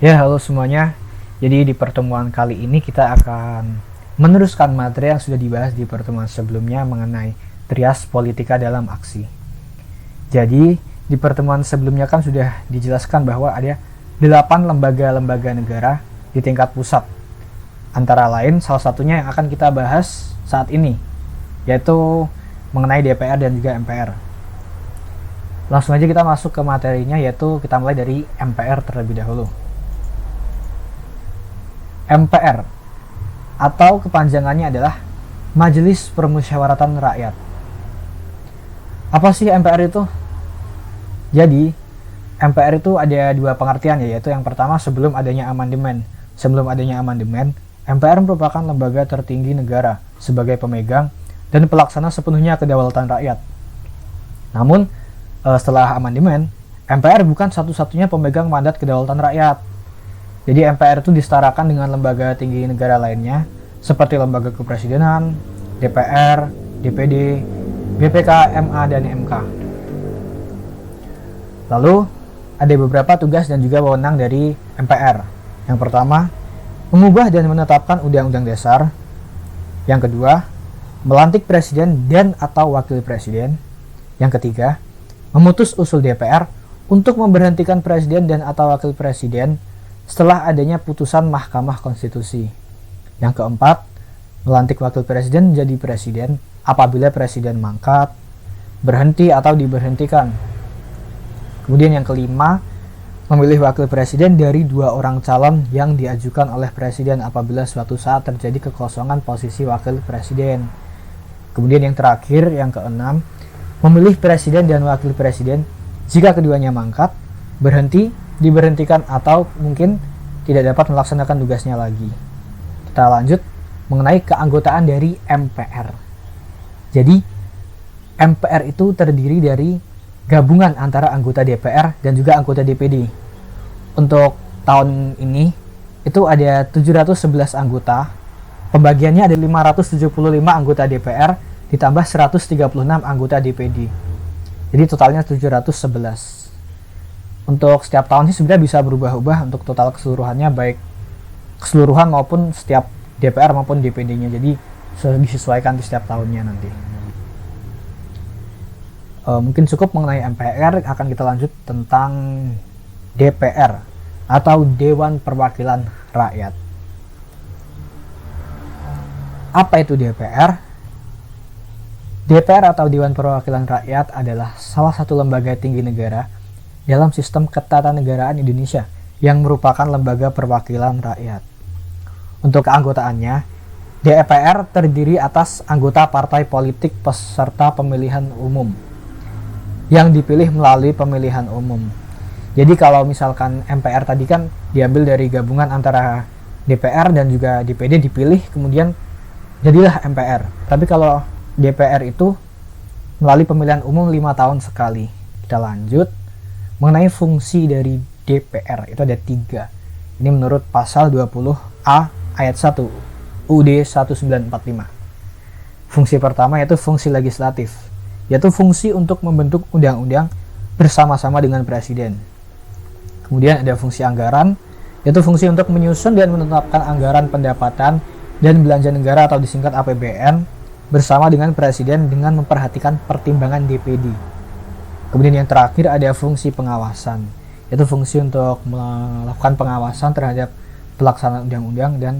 Ya, halo semuanya. Jadi di pertemuan kali ini kita akan meneruskan materi yang sudah dibahas di pertemuan sebelumnya mengenai trias politika dalam aksi. Jadi di pertemuan sebelumnya kan sudah dijelaskan bahwa ada 8 lembaga-lembaga negara di tingkat pusat. Antara lain salah satunya yang akan kita bahas saat ini, yaitu mengenai DPR dan juga MPR. Langsung aja kita masuk ke materinya, yaitu kita mulai dari MPR terlebih dahulu. MPR atau kepanjangannya adalah Majelis Permusyawaratan Rakyat. Apa sih MPR itu? Jadi MPR itu ada dua pengertian, yaitu yang pertama sebelum adanya amandemen. Sebelum adanya amandemen, MPR merupakan lembaga tertinggi negara sebagai pemegang dan pelaksana sepenuhnya kedaulatan rakyat. Namun setelah amandemen, MPR bukan satu-satunya pemegang mandat kedaulatan rakyat. Jadi MPR itu disetarakan dengan lembaga tinggi negara lainnya seperti lembaga kepresidenan, DPR, DPD, BPK, MA, dan MK. Lalu ada beberapa tugas dan juga wewenang dari MPR. Yang pertama, mengubah dan menetapkan undang-undang dasar. Yang kedua, melantik presiden dan atau wakil presiden. Yang ketiga, memutus usul DPR untuk memberhentikan presiden dan atau wakil presiden setelah adanya putusan Mahkamah Konstitusi. Yang keempat, melantik wakil presiden menjadi presiden apabila presiden mangkat, berhenti atau diberhentikan. Kemudian yang kelima, memilih wakil presiden dari 2 orang calon yang diajukan oleh presiden apabila suatu saat terjadi kekosongan posisi wakil presiden. Kemudian yang terakhir, yang keenam, memilih presiden dan wakil presiden jika keduanya mangkat, berhenti, diberhentikan, atau mungkin tidak dapat melaksanakan tugasnya lagi. Kita lanjut mengenai keanggotaan dari MPR. Jadi MPR itu terdiri dari gabungan antara anggota DPR dan juga anggota DPD. Untuk tahun ini itu ada 711 anggota. Pembagiannya ada 575 anggota DPR ditambah 136 anggota DPD. Jadi totalnya 711. Untuk setiap tahun sih sebenarnya bisa berubah-ubah untuk total keseluruhannya, baik keseluruhan maupun setiap DPR maupun DPD-nya. Jadi disesuaikan di setiap tahunnya nanti. Mungkin cukup mengenai MPR, akan kita lanjut tentang DPR atau Dewan Perwakilan Rakyat. Apa itu DPR? DPR atau Dewan Perwakilan Rakyat adalah salah satu lembaga tinggi negara dalam sistem ketatanegaraan Indonesia yang merupakan lembaga perwakilan rakyat. Untuk keanggotaannya, DPR terdiri atas anggota partai politik peserta pemilihan umum yang dipilih melalui pemilihan umum. Jadi kalau misalkan MPR tadi kan diambil dari gabungan antara DPR dan juga DPD dipilih, kemudian jadilah MPR. Tapi kalau DPR itu melalui pemilihan umum 5 tahun sekali. Kita lanjut mengenai fungsi dari DPR, itu ada 3. Ini menurut pasal 20A ayat 1 UUD 1945. Fungsi pertama yaitu fungsi legislatif, yaitu fungsi untuk membentuk undang-undang bersama-sama dengan presiden. Kemudian ada fungsi anggaran, yaitu fungsi untuk menyusun dan menetapkan anggaran pendapatan dan belanja negara atau disingkat APBN bersama dengan presiden dengan memperhatikan pertimbangan DPD. Kemudian yang terakhir ada fungsi pengawasan, yaitu fungsi untuk melakukan pengawasan terhadap pelaksanaan undang-undang dan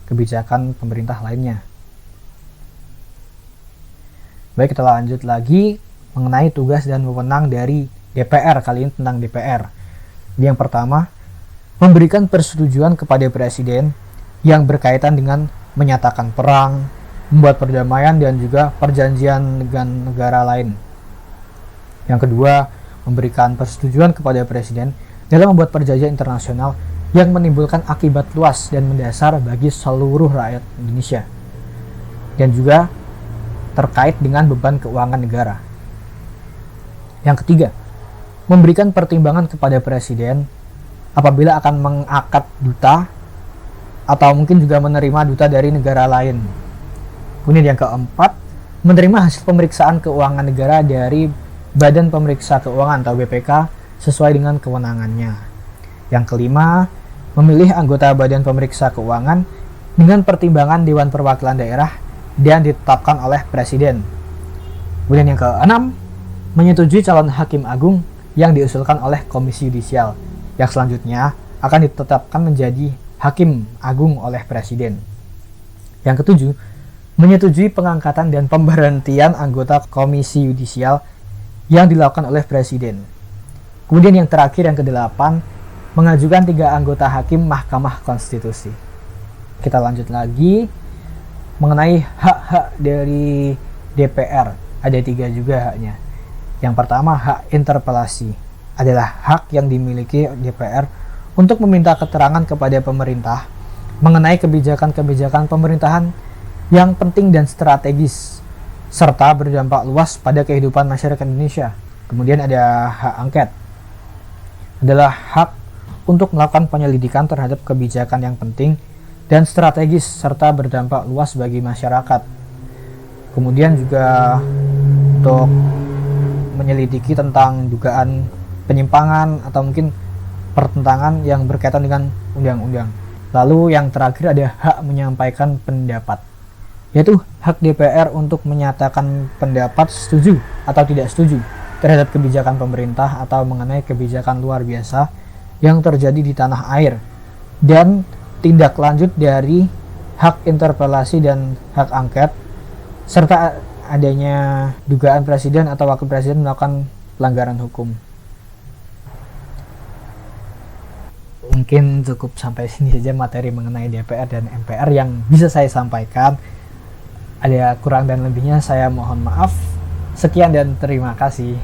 kebijakan pemerintah lainnya. Baik, kita lanjut lagi mengenai tugas dan wewenang dari DPR, kali ini tentang DPR. Yang pertama, memberikan persetujuan kepada presiden yang berkaitan dengan menyatakan perang, membuat perdamaian, dan juga perjanjian dengan negara lain. Yang kedua, memberikan persetujuan kepada presiden dalam membuat perjanjian internasional yang menimbulkan akibat luas dan mendasar bagi seluruh rakyat Indonesia. Dan juga terkait dengan beban keuangan negara. Yang ketiga, memberikan pertimbangan kepada presiden apabila akan mengangkat duta atau mungkin juga menerima duta dari negara lain. Kemudian yang keempat, menerima hasil pemeriksaan keuangan negara dari Badan Pemeriksa Keuangan atau BPK sesuai dengan kewenangannya. Yang kelima, memilih anggota Badan Pemeriksa Keuangan dengan pertimbangan Dewan Perwakilan Daerah dan ditetapkan oleh Presiden. Kemudian yang keenam, menyetujui calon Hakim Agung yang diusulkan oleh Komisi Yudisial, yang selanjutnya akan ditetapkan menjadi Hakim Agung oleh Presiden. Yang ketujuh, menyetujui pengangkatan dan pemberhentian anggota Komisi Yudisial yang dilakukan oleh Presiden. Kemudian yang terakhir, yang kedelapan, mengajukan 3 anggota hakim Mahkamah Konstitusi. Kita lanjut lagi mengenai hak-hak dari DPR. Ada 3 juga haknya. Yang pertama, hak interpelasi adalah hak yang dimiliki DPR untuk meminta keterangan kepada pemerintah mengenai kebijakan-kebijakan pemerintahan yang penting dan strategis serta berdampak luas pada kehidupan masyarakat Indonesia. Kemudian ada hak angket, adalah hak untuk melakukan penyelidikan terhadap kebijakan yang penting dan strategis serta berdampak luas bagi masyarakat. Kemudian juga untuk menyelidiki tentang dugaan penyimpangan atau mungkin pertentangan yang berkaitan dengan undang-undang. Lalu yang terakhir ada hak menyampaikan pendapat, yaitu hak DPR untuk menyatakan pendapat setuju atau tidak setuju terhadap kebijakan pemerintah atau mengenai kebijakan luar biasa yang terjadi di tanah air, dan tindak lanjut dari hak interpelasi dan hak angket, serta adanya dugaan presiden atau wakil presiden melakukan pelanggaran hukum. Mungkin cukup sampai sini saja materi mengenai DPR dan MPR yang bisa saya sampaikan. Ada kurang dan lebihnya saya mohon maaf. Sekian dan terima kasih.